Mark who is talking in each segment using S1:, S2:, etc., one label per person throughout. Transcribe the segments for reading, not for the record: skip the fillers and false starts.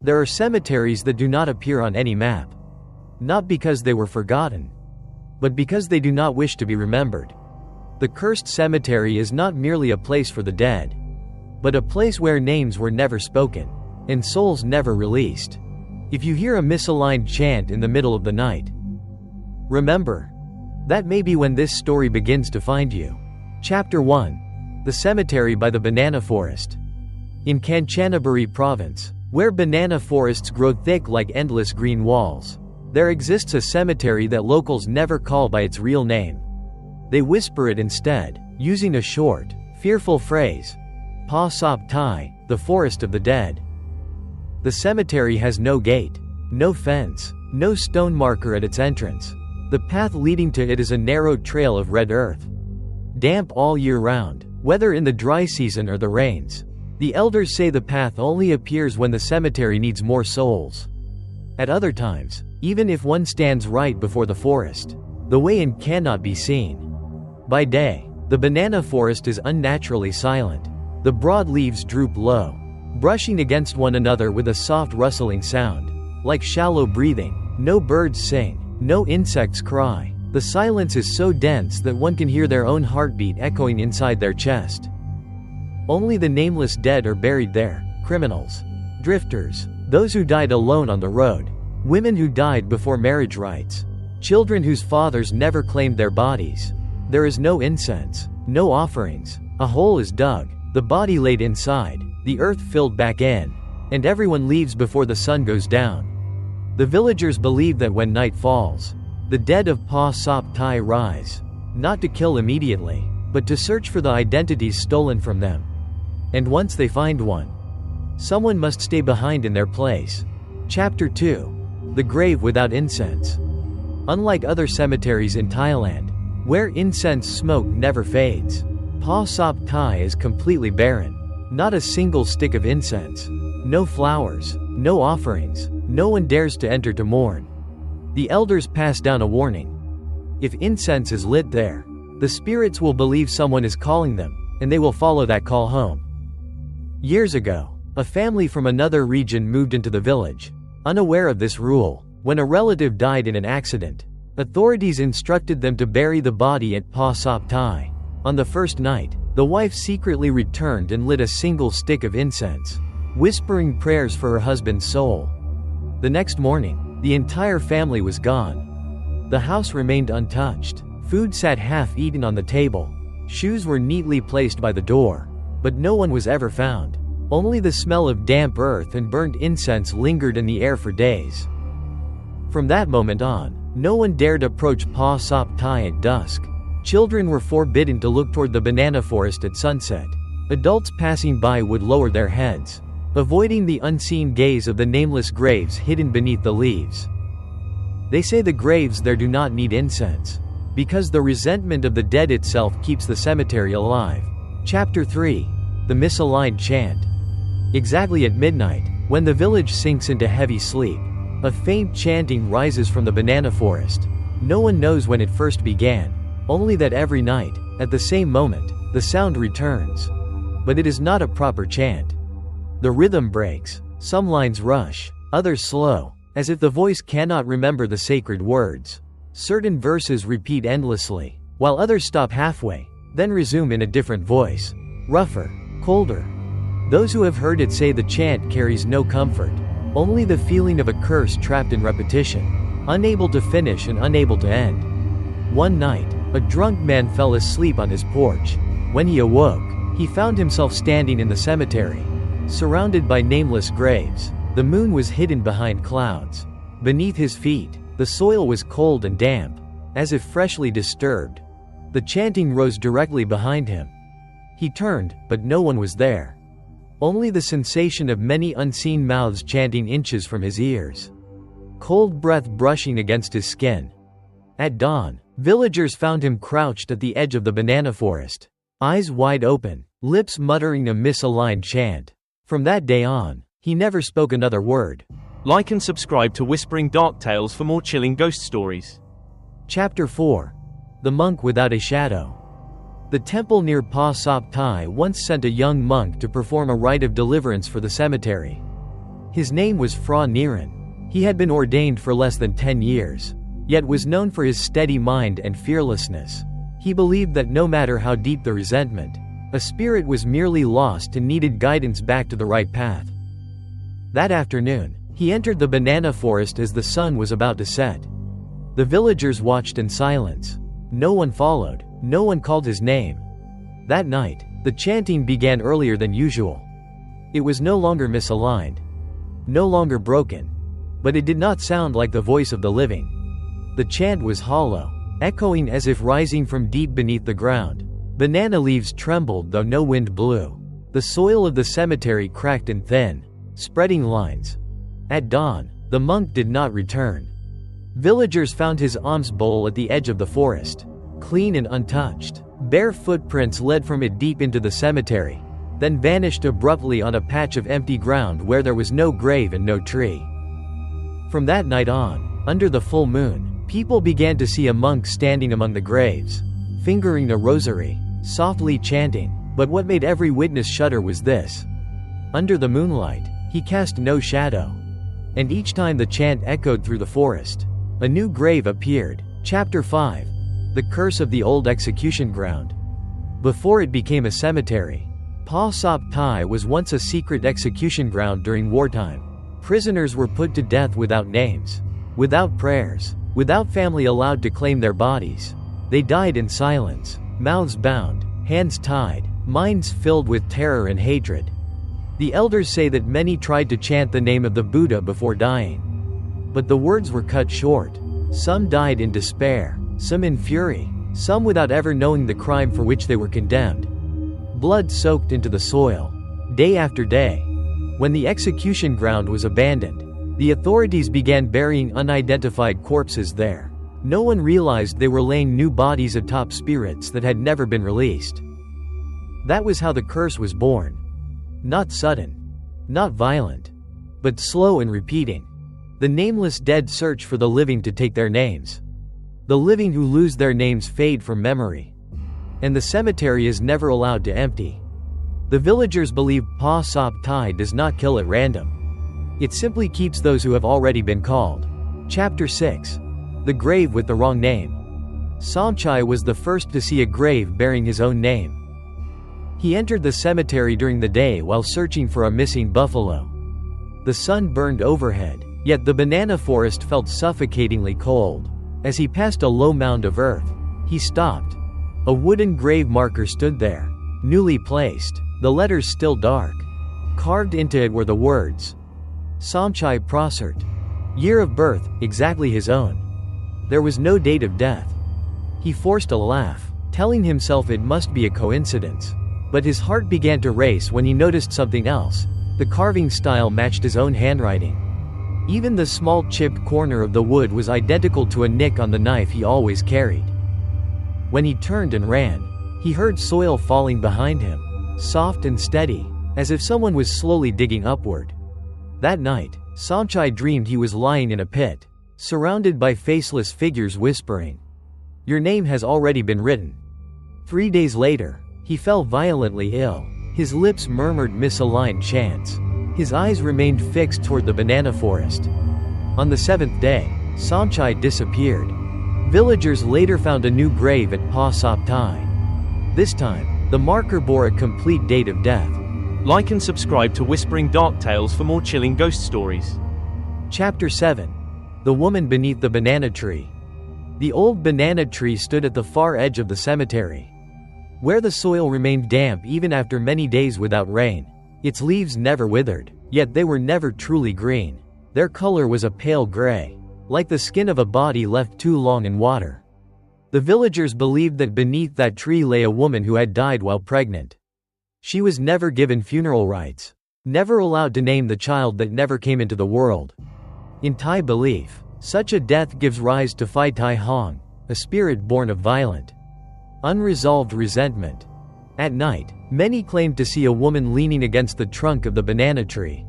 S1: There are cemeteries that do not appear on any map. Not because they were forgotten, but because they do not wish to be remembered. The cursed cemetery is not merely a place for the dead, but a place where names were never spoken, and souls never released. If you hear a misaligned chant in the middle of the night, remember, that may be when this story begins to find you. Chapter 1. The Cemetery by the Banana Forest. In Kanchanaburi Province, where banana forests grow thick like endless green walls, there exists a cemetery that locals never call by its real name. They whisper it instead, using a short, fearful phrase, Pa Sop Tai, the forest of the dead. The cemetery has no gate, no fence, no stone marker at its entrance. The path leading to it is a narrow trail of red earth, damp all year round, whether in the dry season or the rains. The elders say the path only appears when the cemetery needs more souls. At other times, even if one stands right before the forest, the way in cannot be seen. By day, the banana forest is unnaturally silent. The broad leaves droop low, brushing against one another with a soft rustling sound, like shallow breathing. No birds sing, no insects cry. The silence is so dense that one can hear their own heartbeat echoing inside their chest. Only the nameless dead are buried there, criminals, drifters, those who died alone on the road, women who died before marriage rites, children whose fathers never claimed their bodies. There is no incense, no offerings. A hole is dug, the body laid inside, the earth filled back in, and everyone leaves before the sun goes down. The villagers believe that when night falls, the dead of Pa Sop Tai rise, not to kill immediately, but to search for the identities stolen from them. And once they find one, someone must stay behind in their place. Chapter 2. The Grave Without Incense. Unlike other cemeteries in Thailand, where incense smoke never fades, Pa Sop Tai is completely barren. Not a single stick of incense. No flowers, no offerings, no one dares to enter to mourn. The elders pass down a warning. If incense is lit there, the spirits will believe someone is calling them, and they will follow that call home. Years ago, a family from another region moved into the village. Unaware of this rule, when a relative died in an accident, authorities instructed them to bury the body at Pa Sop Tai. On the first night, the wife secretly returned and lit a single stick of incense, whispering prayers for her husband's soul. The next morning, the entire family was gone. The house remained untouched. Food sat half-eaten on the table. Shoes were neatly placed by the door. But no one was ever found. Only the smell of damp earth and burnt incense lingered in the air for days. From that moment on, no one dared approach Pa Sop Tai at dusk. Children were forbidden to look toward the banana forest at sunset. Adults passing by would lower their heads, avoiding the unseen gaze of the nameless graves hidden beneath the leaves. They say the graves there do not need incense, because the resentment of the dead itself keeps the cemetery alive. Chapter 3. The Misaligned Chant. Exactly at midnight, when the village sinks into heavy sleep, a faint chanting rises from the banana forest. No one knows when it first began, only that every night, at the same moment, the sound returns. But it is not a proper chant. The rhythm breaks, some lines rush, others slow, as if the voice cannot remember the sacred words. Certain verses repeat endlessly, while others stop halfway, then resume in a different voice, rougher, colder. Those who have heard it say the chant carries no comfort, only the feeling of a curse trapped in repetition, unable to finish and unable to end. One night, a drunk man fell asleep on his porch. When he awoke, he found himself standing in the cemetery, surrounded by nameless graves. The moon was hidden behind clouds. Beneath his feet, the soil was cold and damp, as if freshly disturbed. The chanting rose directly behind him. He turned, but no one was there. Only the sensation of many unseen mouths chanting inches from his ears. Cold breath brushing against his skin. At dawn, villagers found him crouched at the edge of the banana forest, eyes wide open, lips muttering a misaligned chant. From that day on, he never spoke another word.
S2: Like and subscribe to Whispering Dark Tales for more chilling ghost stories.
S1: Chapter 4. The Monk Without a Shadow. The temple near Pa Sop Tai once sent a young monk to perform a rite of deliverance for the cemetery. His name was Phra Niran. He had been ordained for less than 10 years, yet was known for his steady mind and fearlessness. He believed that no matter how deep the resentment, a spirit was merely lost and needed guidance back to the right path. That afternoon, he entered the banana forest as the sun was about to set. The villagers watched in silence. No one followed, no one called his name. That night, the chanting began earlier than usual. It was no longer misaligned, no longer broken, but it did not sound like the voice of the living. The chant was hollow, echoing as if rising from deep beneath the ground. Banana leaves trembled though no wind blew. The soil of the cemetery cracked in thin, spreading lines. At dawn, the monk did not return. Villagers found his alms bowl at the edge of the forest, clean and untouched. Bare footprints led from it deep into the cemetery, then vanished abruptly on a patch of empty ground where there was no grave and no tree. From that night on, under the full moon, people began to see a monk standing among the graves, fingering a rosary, softly chanting, but what made every witness shudder was this. Under the moonlight, he cast no shadow. And each time the chant echoed through the forest, a new grave appeared. Chapter 5. The Curse of the Old Execution Ground. Before it became a cemetery, Pa Sop Tai was once a secret execution ground during wartime. Prisoners were put to death without names, without prayers, without family allowed to claim their bodies. They died in silence, mouths bound, hands tied, minds filled with terror and hatred. The elders say that many tried to chant the name of the Buddha before dying. But the words were cut short. Some died in despair, some in fury, some without ever knowing the crime for which they were condemned. Blood soaked into the soil, day after day. When the execution ground was abandoned, the authorities began burying unidentified corpses there. No one realized they were laying new bodies atop spirits that had never been released. That was how the curse was born. Not sudden, not violent, but slow and repeating. The nameless dead search for the living to take their names. The living who lose their names fade from memory. And the cemetery is never allowed to empty. The villagers believe Pa Sop Tai does not kill at random. It simply keeps those who have already been called. Chapter 6. The Grave with the Wrong Name. Somchai was the first to see a grave bearing his own name. He entered the cemetery during the day while searching for a missing buffalo. The sun burned overhead, yet the banana forest felt suffocatingly cold. As he passed a low mound of earth, he stopped. A wooden grave marker stood there, newly placed, the letters still dark. Carved into it were the words, Somchai Prosert. Year of birth, exactly his own. There was no date of death. He forced a laugh, telling himself it must be a coincidence. But his heart began to race when he noticed something else. The carving style matched his own handwriting. Even the small chipped corner of the wood was identical to a nick on the knife he always carried. When he turned and ran, he heard soil falling behind him, soft and steady, as if someone was slowly digging upward. That night, Somchai dreamed he was lying in a pit, surrounded by faceless figures whispering, "Your name has already been written." 3 days later, he fell violently ill. His lips murmured misaligned chants. His eyes remained fixed toward the banana forest. On the 7th day, Somchai disappeared. Villagers later found a new grave at Pa Sop Tai. This time, the marker bore a complete date of death.
S2: Like and subscribe to Whispering Dark Tales for more chilling ghost stories.
S1: Chapter 7. The Woman Beneath the Banana Tree. The old banana tree stood at the far edge of the cemetery, where the soil remained damp even after many days without rain. Its leaves never withered, yet they were never truly green. Their color was a pale gray, like the skin of a body left too long in water. The villagers believed that beneath that tree lay a woman who had died while pregnant. She was never given funeral rites, never allowed to name the child that never came into the world. In Thai belief, such a death gives rise to Phi Tai Hong, a spirit born of violent, unresolved resentment. At night, many claimed to see a woman leaning against the trunk of the banana tree,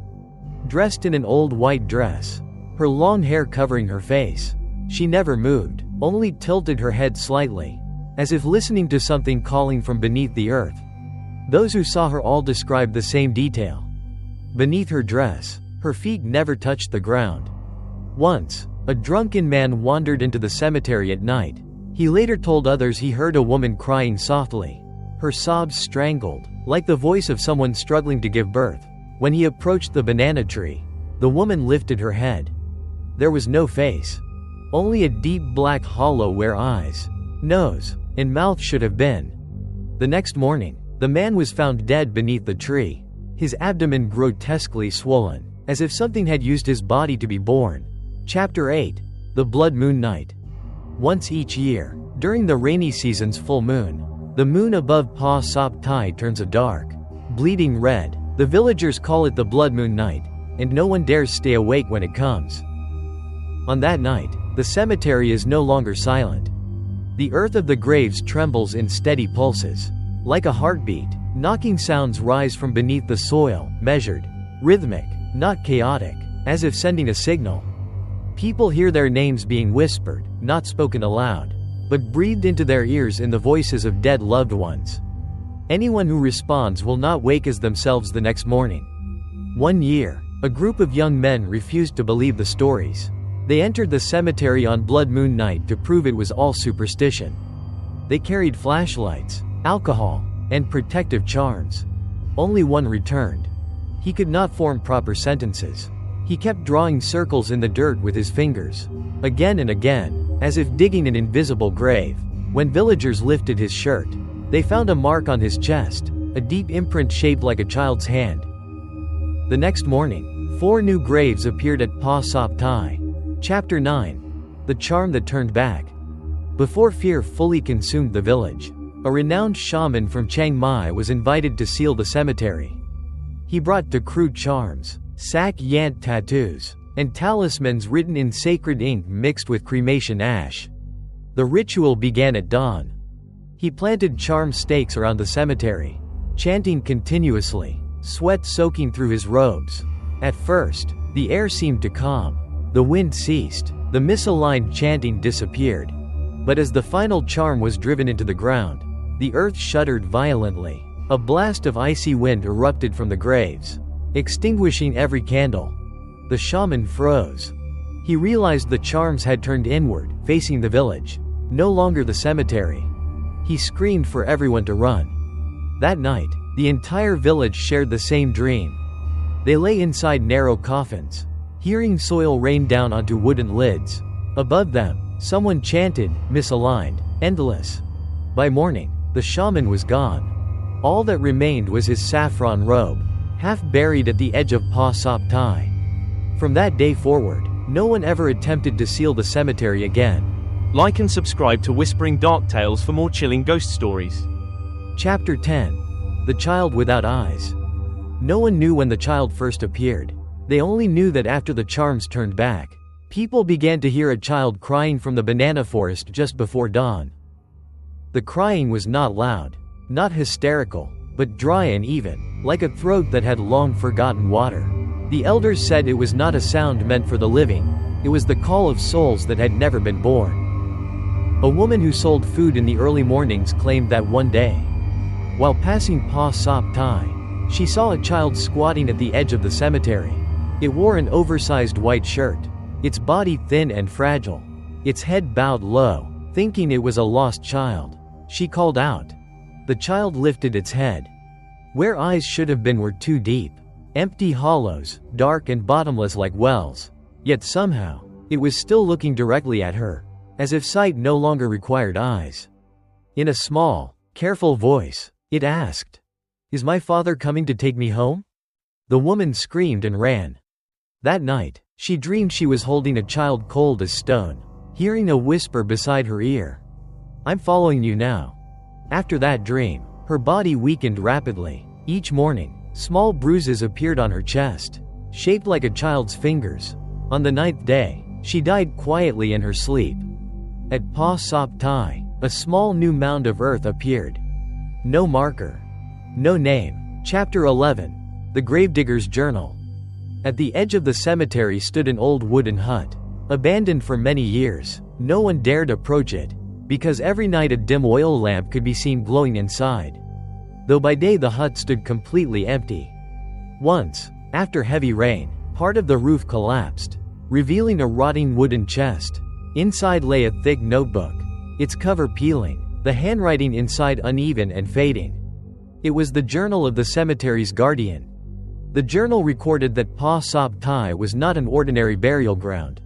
S1: dressed in an old white dress, her long hair covering her face. She never moved, only tilted her head slightly, as if listening to something calling from beneath the earth. Those who saw her all described the same detail. Beneath her dress, Her feet never touched the ground. Once, a drunken man wandered into the cemetery at night. He later told others he heard a woman crying softly. Her sobs strangled, like the voice of someone struggling to give birth. When he approached the banana tree, the woman lifted her head. There was no face. Only a deep black hollow where eyes, nose, and mouth should have been. The next morning, the man was found dead beneath the tree, his abdomen grotesquely swollen, as if something had used his body to be born. Chapter 8. The Blood Moon Night. Once each year, during the rainy season's full moon, the moon above Pa Sop Tai turns a dark, bleeding red. The villagers call it the Blood Moon Night, and no one dares stay awake when it comes. On that night, the cemetery is no longer silent. The earth of the graves trembles in steady pulses. Like a heartbeat, knocking sounds rise from beneath the soil, measured, rhythmic, not chaotic, as if sending a signal. People hear their names being whispered, not spoken aloud, but breathed into their ears in the voices of dead loved ones. Anyone who responds will not wake as themselves the next morning. One year, a group of young men refused to believe the stories. They entered the cemetery on Blood Moon Night to prove it was all superstition. They carried flashlights, alcohol, and protective charms. Only one returned. He could not form proper sentences. He kept drawing circles in the dirt with his fingers, again and again, as if digging an invisible grave. When villagers lifted his shirt, they found a mark on his chest, a deep imprint shaped like a child's hand. The next morning, 4 new graves appeared at Pa Sop Tai. Chapter 9. The Charm That Turned Back. Before fear fully consumed the village, a renowned shaman from Chiang Mai was invited to seal the cemetery. He brought crude charms, sak yant tattoos, and talismans written in sacred ink mixed with cremation ash. The ritual began at dawn. He planted charm stakes around the cemetery, chanting continuously, sweat soaking through his robes. At first, the air seemed to calm. The wind ceased, the misaligned chanting disappeared. But as the final charm was driven into the ground, the earth shuddered violently. A blast of icy wind erupted from the graves, extinguishing every candle. The shaman froze. He realized the charms had turned inward, facing the village, no longer the cemetery. He screamed for everyone to run. That night, the entire village shared the same dream. They lay inside narrow coffins, hearing soil rain down onto wooden lids. Above them, someone chanted, misaligned, endless. By morning, the shaman was gone. All that remained was his saffron robe, half buried at the edge of Pa Sop Tai. From that day forward, no one ever attempted to seal the cemetery again.
S2: Like and subscribe to Whispering Dark Tales for more chilling ghost stories.
S1: Chapter 10. The Child Without Eyes. No one knew when the child first appeared. They only knew that after the charms turned back, people began to hear a child crying from the banana forest just before dawn. The crying was not loud, not hysterical, but dry and even, like a throat that had long forgotten water. The elders said it was not a sound meant for the living, it was the call of souls that had never been born. A woman who sold food in the early mornings claimed that one day, while passing Pa Sop Tai, she saw a child squatting at the edge of the cemetery. It wore an oversized white shirt, its body thin and fragile, its head bowed low. Thinking it was a lost child, she called out. The child lifted its head. Where eyes should have been were too deep, empty hollows, dark and bottomless like wells. Yet somehow, it was still looking directly at her, as if sight no longer required eyes. In a small, careful voice, it asked, "Is my father coming to take me home?" The woman screamed and ran. That night, she dreamed she was holding a child cold as stone, hearing a whisper beside her ear, "I'm following you now." After that dream, her body weakened rapidly. Each morning, small bruises appeared on her chest, shaped like a child's fingers. On the 9th day, she died quietly in her sleep. At Pa Sop Tai, a small new mound of earth appeared. No marker. No name. Chapter 11. The Gravedigger's Journal. At the edge of the cemetery stood an old wooden hut, abandoned for many years. No one dared approach it, because every night a dim oil lamp could be seen glowing inside, though by day the hut stood completely empty. Once, after heavy rain, Part of the roof collapsed, revealing a rotting wooden chest. Inside lay a thick notebook, its cover peeling, the handwriting inside uneven and fading. It was the journal of the cemetery's guardian. The journal recorded that Pa Sop Tai was not an ordinary burial ground.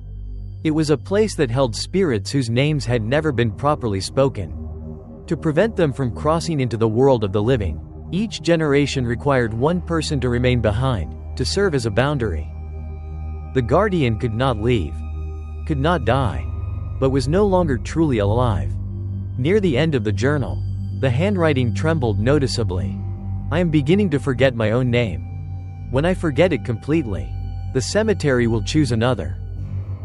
S1: It was a place that held spirits whose names had never been properly spoken. To prevent them from crossing into the world of the living, each generation required one person to remain behind, to serve as a boundary. The guardian could not leave, could not die, but was no longer truly alive. Near the end of the journal, the handwriting trembled noticeably. I am beginning to forget my own name. When I forget it completely, the cemetery will choose another.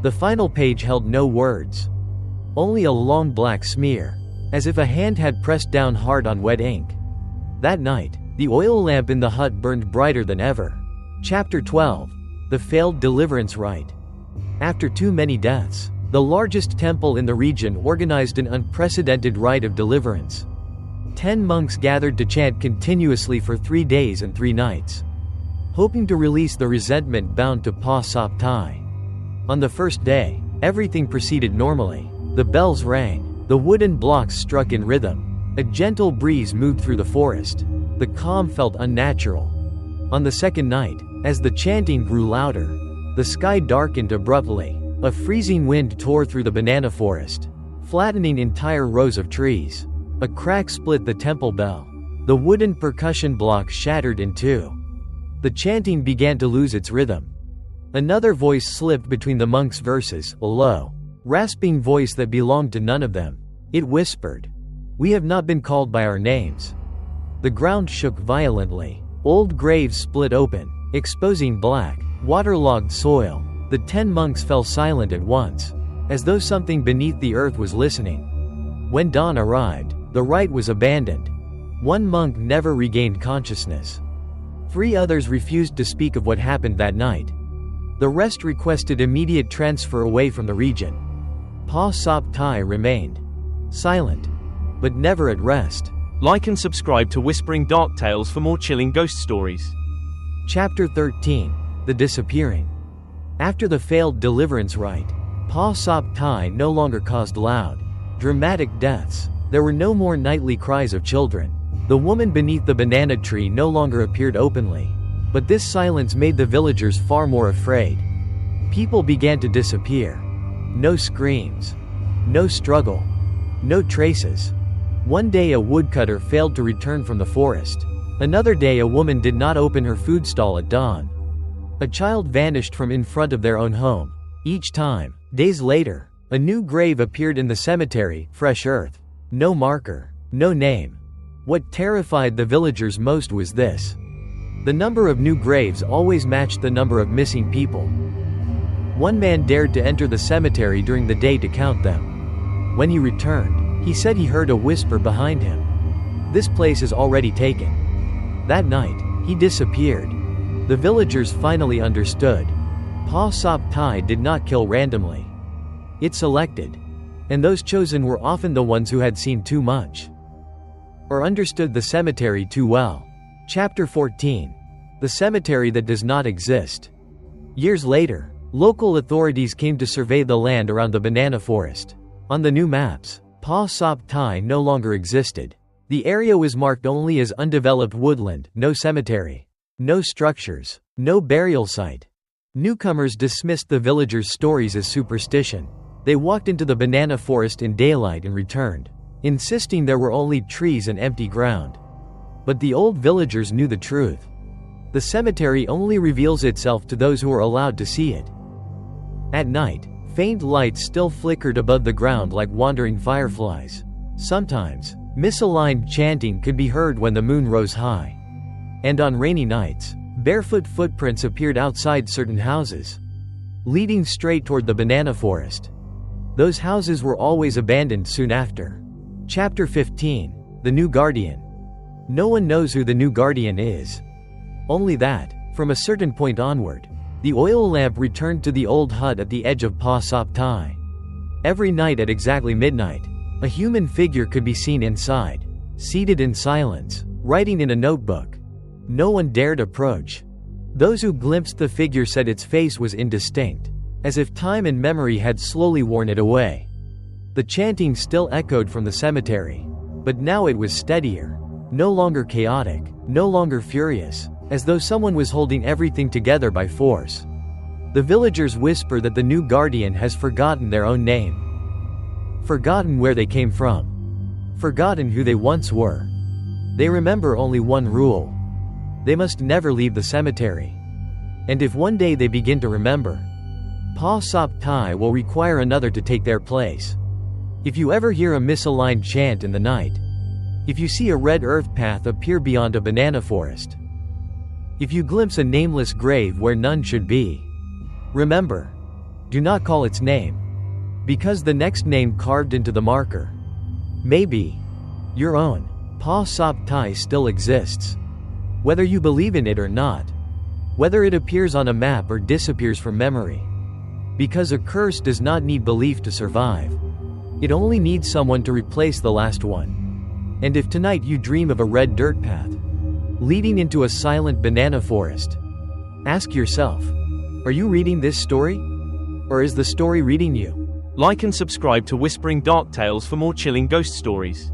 S1: The final page held no words, only a long black smear, as if a hand had pressed down hard on wet ink. That night, the oil lamp in the hut burned brighter than ever. Chapter 12. The Failed Deliverance Rite. After too many deaths, the largest temple in the region organized an unprecedented rite of deliverance. 10 monks gathered to chant continuously for 3 days and 3 nights, hoping to release the resentment bound to Pa Sop Tai. On the first day, everything proceeded normally. The bells rang, the wooden blocks struck in rhythm, a gentle breeze moved through the forest. The calm felt unnatural. On the second night, as the chanting grew louder, the sky darkened abruptly. A freezing wind tore through the banana forest, flattening entire rows of trees. A crack split the temple bell. The wooden percussion block shattered in two. The chanting began to lose its rhythm. Another voice slipped between the monks' verses, a low, rasping voice that belonged to none of them. It whispered, "We have not been called by our names." The ground shook violently. Old graves split open, exposing black, waterlogged soil. The 10 monks fell silent at once, as though something beneath the earth was listening. When dawn arrived, the rite was abandoned. One monk never regained consciousness. 3 others refused to speak of what happened that night. The rest requested immediate transfer away from the region. Pa Sop Tai remained silent, but never at rest.
S2: Like and subscribe to Whispering Dark Tales for more chilling ghost stories.
S1: Chapter 13. The Disappearing. After the failed deliverance rite, Pa Sop Tai no longer caused loud, dramatic deaths. There were no more nightly cries of children. The woman beneath the banana tree no longer appeared openly. But this silence made the villagers far more afraid. People began to disappear. No screams. No struggle. No traces. One day a woodcutter failed to return from the forest. Another day a woman did not open her food stall at dawn. A child vanished from in front of their own home. Each time, days later, a new grave appeared in the cemetery, fresh earth. No marker. No name. What terrified the villagers most was this. The number of new graves always matched the number of missing people. One man dared to enter the cemetery during the day to count them. When he returned, he said he heard a whisper behind him. "This place is already taken." That night, he disappeared. The villagers finally understood. Pa Sop Tai did not kill randomly. It selected. And those chosen were often the ones who had seen too much, or understood the cemetery too well. Chapter 14. The Cemetery That Does Not Exist. Years later, local authorities came to survey the land around the banana forest. On the new maps, Pa Sop Tai no longer existed. The area was marked only as undeveloped woodland, no cemetery, no structures, no burial site. Newcomers dismissed the villagers' stories as superstition. They walked into the banana forest in daylight and returned, insisting there were only trees and empty ground. But the old villagers knew the truth. The cemetery only reveals itself to those who are allowed to see it. At night, faint lights still flickered above the ground like wandering fireflies. Sometimes, misaligned chanting could be heard when the moon rose high. And on rainy nights, barefoot footprints appeared outside certain houses, leading straight toward the banana forest. Those houses were always abandoned soon after. Chapter 15. The New Guardian. No one knows who the new guardian is. Only that, from a certain point onward, the oil lamp returned to the old hut at the edge of Pa Sop Tai. Every night at exactly midnight, a human figure could be seen inside, seated in silence, writing in a notebook. No one dared approach. Those who glimpsed the figure said its face was indistinct, as if time and memory had slowly worn it away. The chanting still echoed from the cemetery, but now it was steadier, no longer chaotic, no longer furious, as though someone was holding everything together by force. The villagers whisper that the new guardian has forgotten their own name. Forgotten where they came from. Forgotten who they once were. They remember only one rule. They must never leave the cemetery. And if one day they begin to remember, Pa Sop Tai will require another to take their place. If you ever hear a misaligned chant in the night, if you see a red earth path appear beyond a banana forest, if you glimpse a nameless grave where none should be, remember, do not call its name, because the next name carved into the marker may be your own. Pa Sop Tai still exists. Whether you believe in it or not, whether it appears on a map or disappears from memory. Because a curse does not need belief to survive. It only needs someone to replace the last one. And if tonight you dream of a red dirt path leading into a silent banana forest, ask yourself, are you reading this story? Or is the story reading you?
S2: Like and subscribe to Whispering Dark Tales for more chilling ghost stories.